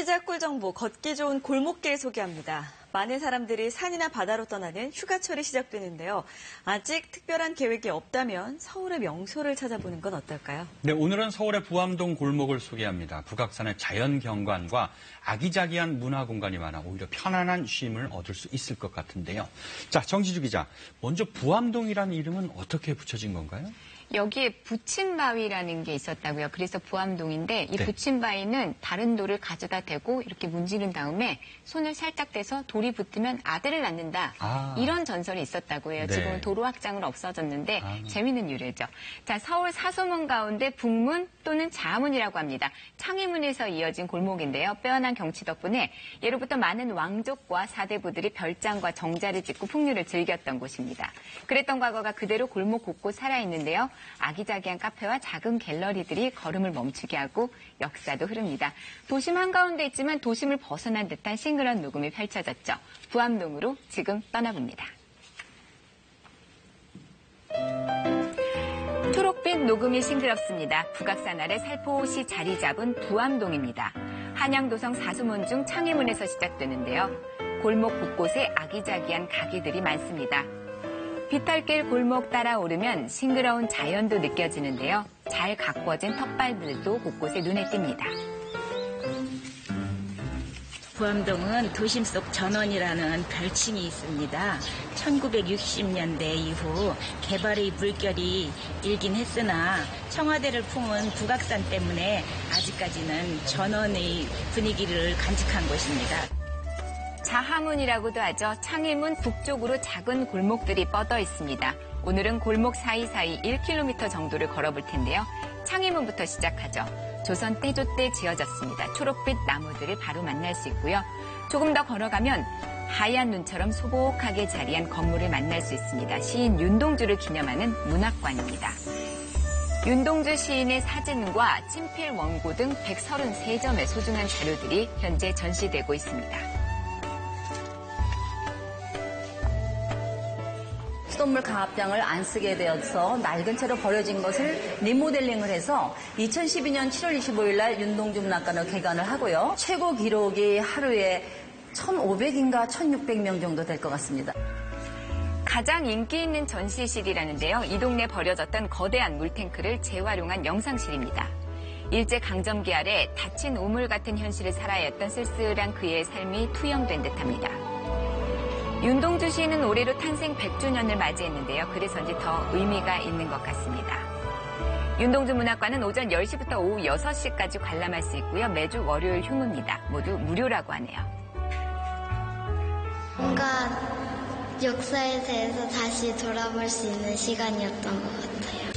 시작 꿀정보 걷기 좋은 골목길 소개합니다. 많은 사람들이 산이나 바다로 떠나는 휴가철이 시작되는데요. 아직 특별한 계획이 없다면 서울의 명소를 찾아보는 건 어떨까요? 네, 오늘은 서울의 부암동 골목을 소개합니다. 북악산의 자연 경관과 아기자기한 문화 공간이 많아 오히려 편안한 쉼을 얻을 수 있을 것 같은데요. 자, 정지주 기자, 먼저 부암동이라는 이름은 어떻게 붙여진 건가요? 여기에 부침바위라는 게 있었다고요. 그래서 부암동인데 이 부침바위는 다른 돌을 가져다 대고 이렇게 문지른 다음에 손을 살짝 대서 돌이 붙으면 아들을 낳는다. 이런 전설이 있었다고 해요. 네. 지금은 도로 확장으로 없어졌는데 재미있는 유래죠. 자, 서울 사소문 가운데 북문 또는 자문이라고 합니다. 창의문에서 이어진 골목인데요. 빼어난 경치 덕분에 예로부터 많은 왕족과 사대부들이 별장과 정자를 짓고 풍류를 즐겼던 곳입니다. 그랬던 과거가 그대로 골목 곳곳 살아있는데요. 아기자기한 카페와 작은 갤러리들이 걸음을 멈추게 하고 역사도 흐릅니다. 도심 한가운데 있지만 도심을 벗어난 듯한 싱그러운 녹음이 펼쳐졌죠. 부암동으로 지금 떠나봅니다. 초록빛 녹음이 싱그럽습니다. 북악산 아래 살포시 자리 잡은 부암동입니다. 한양도성 사수문 중 창의문에서 시작되는데요. 골목 곳곳에 아기자기한 가게들이 많습니다. 비탈길 골목 따라 오르면 싱그러운 자연도 느껴지는데요. 잘 가꿔진 텃밭들도 곳곳에 눈에 띕니다. 부암동은 도심 속 전원이라는 별칭이 있습니다. 1960년대 이후 개발의 물결이 일긴 했으나 청와대를 품은 북악산 때문에 아직까지는 전원의 분위기를 간직한 곳입니다. 자하문이라고도 하죠. 창의문 북쪽으로 작은 골목들이 뻗어 있습니다. 오늘은 골목 사이사이 1km 정도를 걸어볼 텐데요. 창의문부터 시작하죠. 조선 때조 때 지어졌습니다. 초록빛 나무들을 바로 만날 수 있고요. 조금 더 걸어가면 하얀 눈처럼 소복하게 자리한 건물을 만날 수 있습니다. 시인 윤동주를 기념하는 문학관입니다. 윤동주 시인의 사진과 친필 원고 등 133점의 소중한 자료들이 현재 전시되고 있습니다. 수돗물 강압장을 안 쓰게 되어서 낡은 채로 버려진 것을 리모델링을 해서 2012년 7월 25일 날 윤동주 문학관을 개관을 하고요. 최고 기록이 하루에 1,500인가 1,600명 정도 될 것 같습니다. 가장 인기 있는 전시실이라는데요. 이 동네 버려졌던 거대한 물탱크를 재활용한 영상실입니다. 일제강점기 아래 닫힌 우물 같은 현실을 살아야 했던 쓸쓸한 그의 삶이 투영된 듯합니다. 윤동주 시인은 올해로 탄생 100주년을 맞이했는데요. 그래서인지 더 의미가 있는 것 같습니다. 윤동주 문학관은 오전 10시부터 오후 6시까지 관람할 수 있고요. 매주 월요일 휴무입니다. 모두 무료라고 하네요. 뭔가 역사에 대해서 다시 돌아볼 수 있는 시간이었던 것 같아요.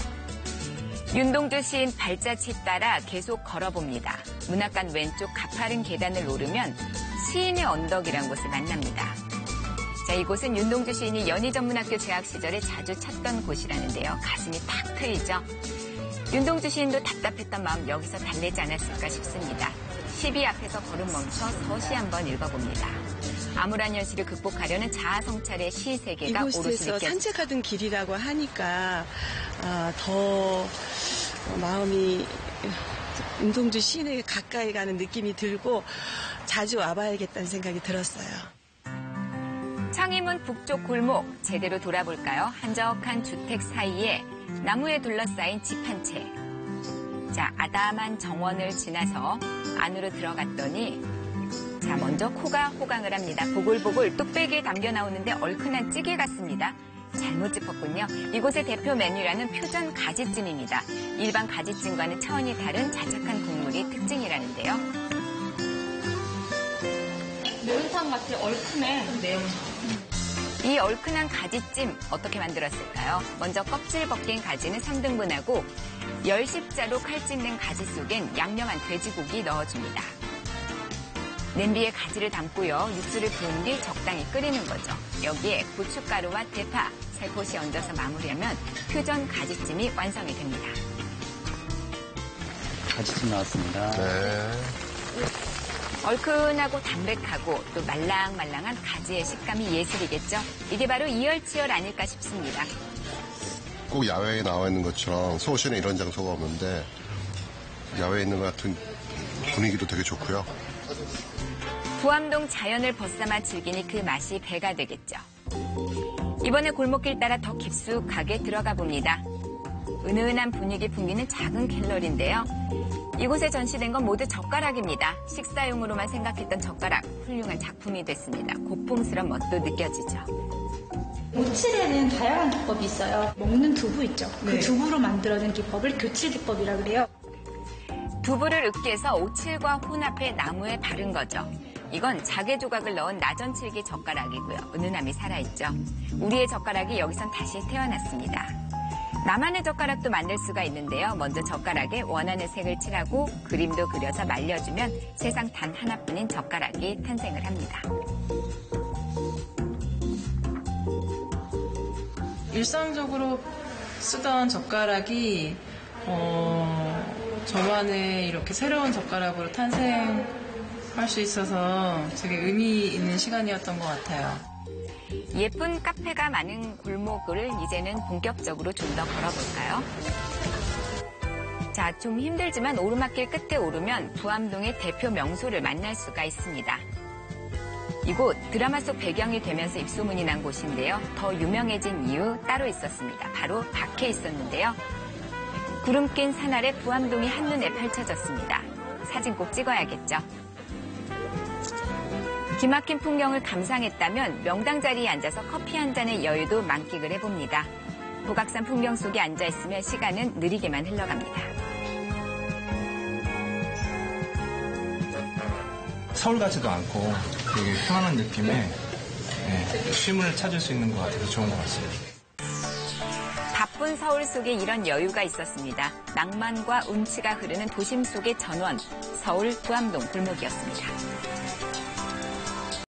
윤동주 시인 발자취 따라 계속 걸어봅니다. 문학관 왼쪽 가파른 계단을 오르면 시인의 언덕이란 곳을 만납니다. 자, 이곳은 윤동주 시인이 연희전문학교 재학 시절에 자주 찾던 곳이라는데요. 가슴이 탁 트이죠. 윤동주 시인도 답답했던 마음 여기서 달래지 않았을까 싶습니다. 시비 앞에서 걸음 멈춰 서시 한번 읽어봅니다. 암울한 현실을 극복하려는 자아성찰의 시 세계가 오롯이 이곳에서 느껴집니다. 산책하던 길이라고 하니까 더 마음이 윤동주 시인에게 가까이 가는 느낌이 들고 자주 와봐야겠다는 생각이 들었어요. 창의문 북쪽 골목 제대로 돌아볼까요? 한적한 주택 사이에 나무에 둘러싸인 집 한 채. 자, 아담한 정원을 지나서 안으로 들어갔더니 자, 먼저 코가 호강을 합니다. 보글보글 뚝배기에 담겨 나오는데 얼큰한 찌개 같습니다. 잘못 짚었군요. 이곳의 대표 메뉴라는 표전 가지찜입니다. 일반 가지찜과는 차원이 다른 자작한 국물이 특징이라는데요. 매운탕 같이 얼큰해. 매운탕. 이 얼큰한 가지찜 어떻게 만들었을까요? 먼저 껍질 벗긴 가지는 3등분하고 10십자로 칼집낸 가지 속엔 양념한 돼지고기 넣어줍니다. 냄비에 가지를 담고요. 육수를 부은 뒤 적당히 끓이는 거죠. 여기에 고춧가루와 대파, 살포시 얹어서 마무리하면 퓨전 가지찜이 완성이 됩니다. 가지찜 나왔습니다. 네. 얼큰하고 담백하고 또 말랑말랑한 가지의 식감이 예술이겠죠. 이게 바로 이열치열 아닐까 싶습니다. 꼭 야외에 나와 있는 것처럼 서울시내 이런 장소가 없는데 야외에 있는 것 같은 분위기도 되게 좋고요. 부암동 자연을 벗삼아 즐기니 그 맛이 배가 되겠죠. 이번에 골목길 따라 더 깊숙하게 들어가 봅니다. 은은한 분위기 풍기는 작은 갤러리인데요. 이곳에 전시된 건 모두 젓가락입니다. 식사용으로만 생각했던 젓가락, 훌륭한 작품이 됐습니다. 고풍스러운 멋도 느껴지죠. 오칠에는 다양한 기법이 있어요. 먹는 두부 있죠. 그 두부로 만들어진 기법을 교칠 기법이라 그래요. 두부를 으깨서 오칠과 혼합해 나무에 바른 거죠. 이건 자개 조각을 넣은 나전칠기 젓가락이고요. 은은함이 살아있죠. 우리의 젓가락이 여기선 다시 태어났습니다. 나만의 젓가락도 만들 수가 있는데요. 먼저 젓가락에 원하는 색을 칠하고 그림도 그려서 말려주면 세상 단 하나뿐인 젓가락이 탄생을 합니다. 일상적으로 쓰던 젓가락이 저만의 이렇게 새로운 젓가락으로 탄생할 수 있어서 되게 의미 있는 시간이었던 것 같아요. 예쁜 카페가 많은 골목을 이제는 본격적으로 좀 더 걸어볼까요? 자, 좀 힘들지만 오르막길 끝에 오르면 부암동의 대표 명소를 만날 수가 있습니다. 이곳 드라마 속 배경이 되면서 입소문이 난 곳인데요. 더 유명해진 이유 따로 있었습니다. 바로 밖에 있었는데요. 구름 낀 산 아래 부암동이 한눈에 펼쳐졌습니다. 사진 꼭 찍어야겠죠. 기막힌 풍경을 감상했다면 명당 자리에 앉아서 커피 한 잔의 여유도 만끽을 해봅니다. 북악산 풍경 속에 앉아있으면 시간은 느리게만 흘러갑니다. 서울 같지도 않고 되게 편안한 느낌의 쉼을 찾을 수 있는 것 같아서 좋은 것 같습니다. 바쁜 서울 속에 이런 여유가 있었습니다. 낭만과 운치가 흐르는 도심 속의 전원, 서울 부암동 골목이었습니다.